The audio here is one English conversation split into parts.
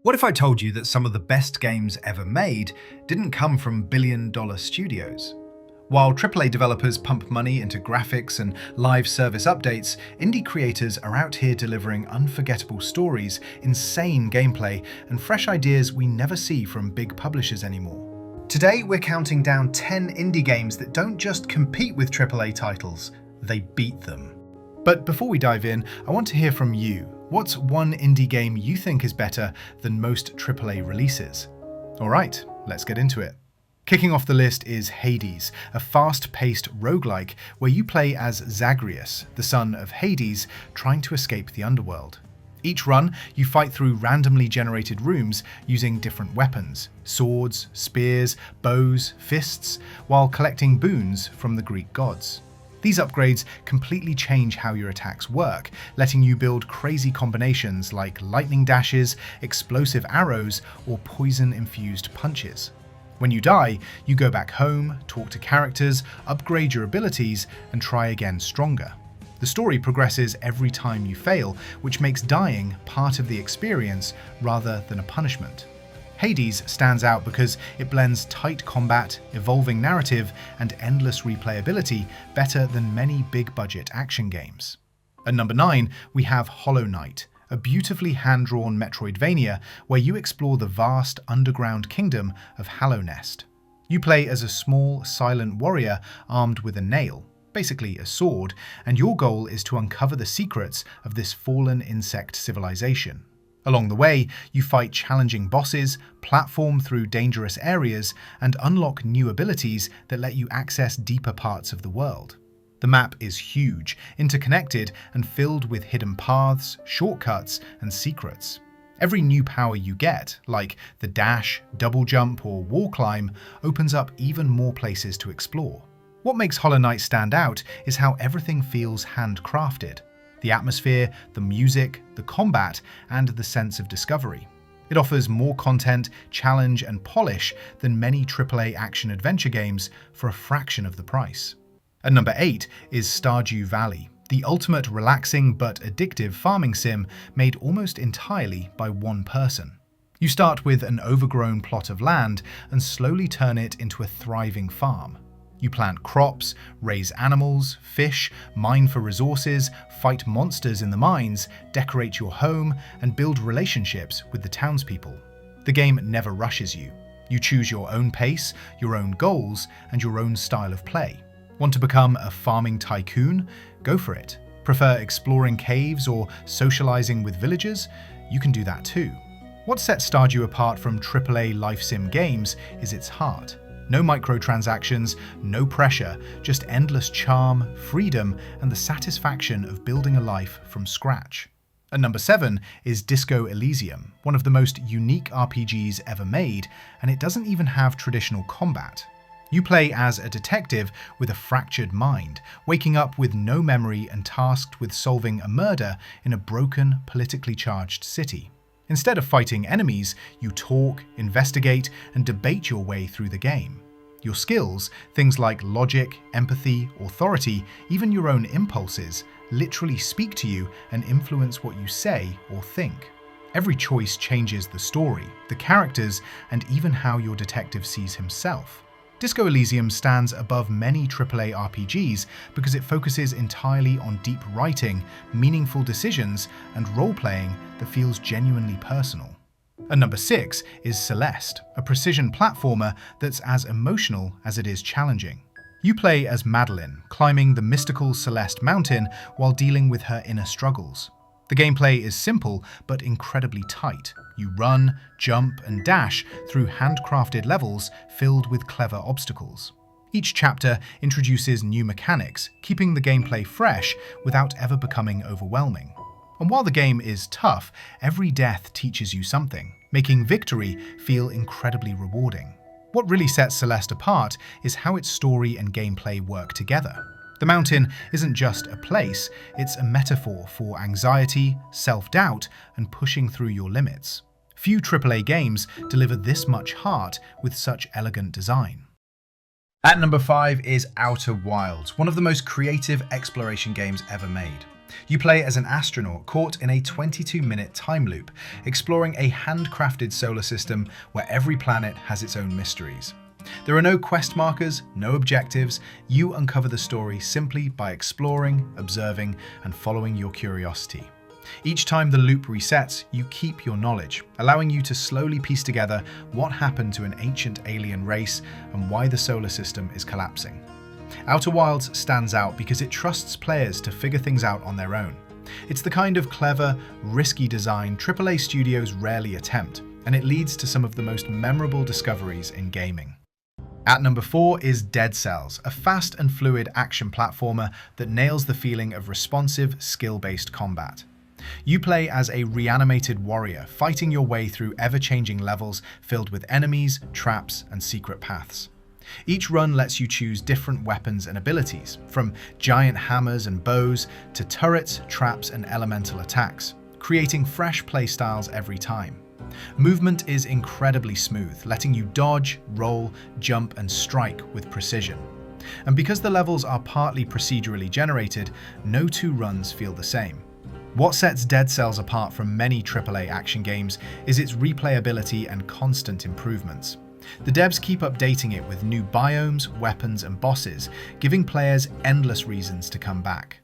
What if I told you that some of the best games ever made didn't come from billion-dollar studios? While AAA developers pump money into graphics and live service updates, indie creators are out here delivering unforgettable stories, insane gameplay, and fresh ideas we never see from big publishers anymore. Today, we're counting down 10 indie games that don't just compete with AAA titles, they beat them. But before we dive in, I want to hear from you. What's one indie game you think is better than most AAA releases? Alright, let's get into it. Kicking off the list is Hades, a fast-paced roguelike where you play as Zagreus, the son of Hades, trying to escape the underworld. Each run, you fight through randomly generated rooms using different weapons, swords, spears, bows, fists, while collecting boons from the Greek gods. These upgrades completely change how your attacks work, letting you build crazy combinations like lightning dashes, explosive arrows, or poison-infused punches. When you die, you go back home, talk to characters, upgrade your abilities, and try again stronger. The story progresses every time you fail, which makes dying part of the experience rather than a punishment. Hades stands out because it blends tight combat, evolving narrative, and endless replayability better than many big-budget action games. At number 9, we have Hollow Knight, a beautifully hand-drawn Metroidvania where you explore the vast underground kingdom of Hallownest. You play as a small, silent warrior armed with a nail, basically a sword, and your goal is to uncover the secrets of this fallen insect civilization. Along the way, you fight challenging bosses, platform through dangerous areas, and unlock new abilities that let you access deeper parts of the world. The map is huge, interconnected, and filled with hidden paths, shortcuts, and secrets. Every new power you get, like the dash, double jump, or wall climb, opens up even more places to explore. What makes Hollow Knight stand out is how everything feels handcrafted. The atmosphere, the music, the combat, and the sense of discovery. It offers more content, challenge, and polish than many AAA action-adventure games for a fraction of the price. At number 8 is Stardew Valley, the ultimate relaxing but addictive farming sim made almost entirely by one person. You start with an overgrown plot of land and slowly turn it into a thriving farm. You plant crops, raise animals, fish, mine for resources, fight monsters in the mines, decorate your home, and build relationships with the townspeople. The game never rushes you. You choose your own pace, your own goals, and your own style of play. Want to become a farming tycoon? Go for it. Prefer exploring caves or socializing with villagers? You can do that too. What sets Stardew apart from AAA life sim games is its heart. No microtransactions, no pressure, just endless charm, freedom, and the satisfaction of building a life from scratch. At number 7 is Disco Elysium, one of the most unique RPGs ever made, and it doesn't even have traditional combat. You play as a detective with a fractured mind, waking up with no memory and tasked with solving a murder in a broken, politically charged city. Instead of fighting enemies, you talk, investigate, and debate your way through the game. Your skills, things like logic, empathy, authority, even your own impulses, literally speak to you and influence what you say or think. Every choice changes the story, the characters, and even how your detective sees himself. Disco Elysium stands above many AAA RPGs because it focuses entirely on deep writing, meaningful decisions, and role-playing that feels genuinely personal. At number 6 is Celeste, a precision platformer that's as emotional as it is challenging. You play as Madeline, climbing the mystical Celeste mountain while dealing with her inner struggles. The gameplay is simple but incredibly tight. You run, jump, and dash through handcrafted levels filled with clever obstacles. Each chapter introduces new mechanics, keeping the gameplay fresh without ever becoming overwhelming. And while the game is tough, every death teaches you something, making victory feel incredibly rewarding. What really sets Celeste apart is how its story and gameplay work together. The mountain isn't just a place, it's a metaphor for anxiety, self-doubt, and pushing through your limits. Few AAA games deliver this much heart with such elegant design. At number 5 is Outer Wilds, one of the most creative exploration games ever made. You play as an astronaut caught in a 22-minute time loop, exploring a handcrafted solar system where every planet has its own mysteries. There are no quest markers, no objectives. You uncover the story simply by exploring, observing, and following your curiosity. Each time the loop resets, you keep your knowledge, allowing you to slowly piece together what happened to an ancient alien race and why the solar system is collapsing. Outer Wilds stands out because it trusts players to figure things out on their own. It's the kind of clever, risky design AAA studios rarely attempt, and it leads to some of the most memorable discoveries in gaming. At number 4 is Dead Cells, a fast and fluid action platformer that nails the feeling of responsive, skill-based combat. You play as a reanimated warrior, fighting your way through ever-changing levels filled with enemies, traps, and secret paths. Each run lets you choose different weapons and abilities, from giant hammers and bows to turrets, traps, and elemental attacks, creating fresh playstyles every time. Movement is incredibly smooth, letting you dodge, roll, jump, and strike with precision. And because the levels are partly procedurally generated, no two runs feel the same. What sets Dead Cells apart from many AAA action games is its replayability and constant improvements. The devs keep updating it with new biomes, weapons, and bosses, giving players endless reasons to come back.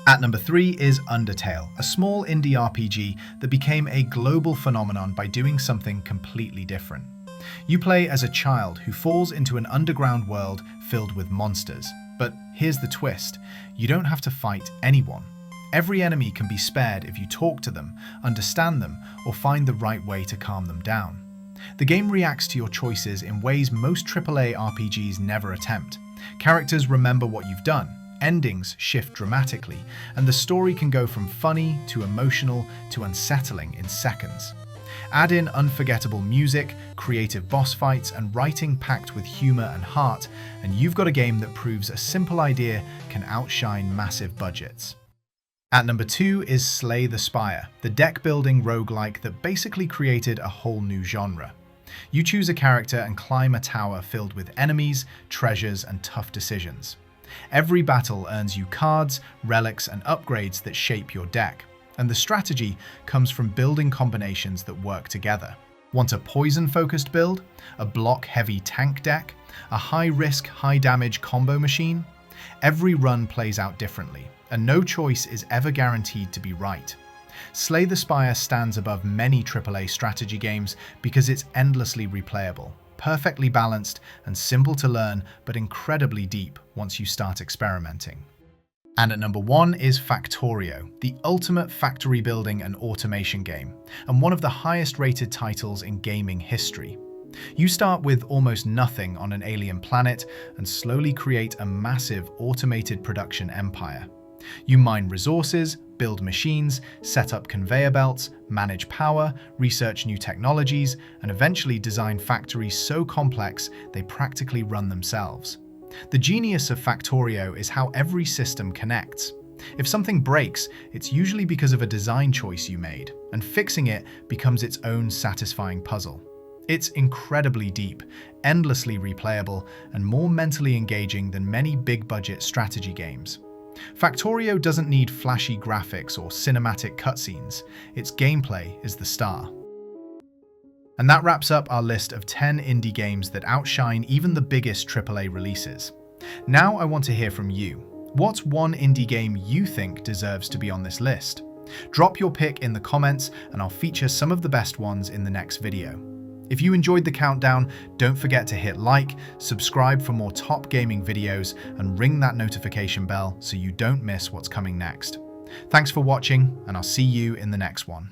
At number 3 is Undertale, a small indie RPG that became a global phenomenon by doing something completely different. You play as a child who falls into an underground world filled with monsters. But here's the twist: you don't have to fight anyone. Every enemy can be spared if you talk to them, understand them, or find the right way to calm them down. The game reacts to your choices in ways most AAA RPGs never attempt. Characters remember what you've done, endings shift dramatically, and the story can go from funny to emotional to unsettling in seconds. Add in unforgettable music, creative boss fights, and writing packed with humor and heart, and you've got a game that proves a simple idea can outshine massive budgets. At number 2 is Slay the Spire, the deck-building roguelike that basically created a whole new genre. You choose a character and climb a tower filled with enemies, treasures, and tough decisions. Every battle earns you cards, relics, and upgrades that shape your deck, and the strategy comes from building combinations that work together. Want a poison-focused build? A block-heavy tank deck? A high-risk, high-damage combo machine? Every run plays out differently, and no choice is ever guaranteed to be right. Slay the Spire stands above many AAA strategy games because it's endlessly replayable, perfectly balanced, and simple to learn, but incredibly deep once you start experimenting. And at number 1 is Factorio, the ultimate factory building and automation game, and one of the highest rated titles in gaming history. You start with almost nothing on an alien planet and slowly create a massive automated production empire. You mine resources, build machines, set up conveyor belts, manage power, research new technologies, and eventually design factories so complex they practically run themselves. The genius of Factorio is how every system connects. If something breaks, it's usually because of a design choice you made, and fixing it becomes its own satisfying puzzle. It's incredibly deep, endlessly replayable, and more mentally engaging than many big-budget strategy games. Factorio doesn't need flashy graphics or cinematic cutscenes. Its gameplay is the star. And that wraps up our list of 10 indie games that outshine even the biggest AAA releases. Now I want to hear from you. What's one indie game you think deserves to be on this list? Drop your pick in the comments and I'll feature some of the best ones in the next video. If you enjoyed the countdown, don't forget to hit like, subscribe for more top gaming videos, and ring that notification bell so you don't miss what's coming next. Thanks for watching, and I'll see you in the next one.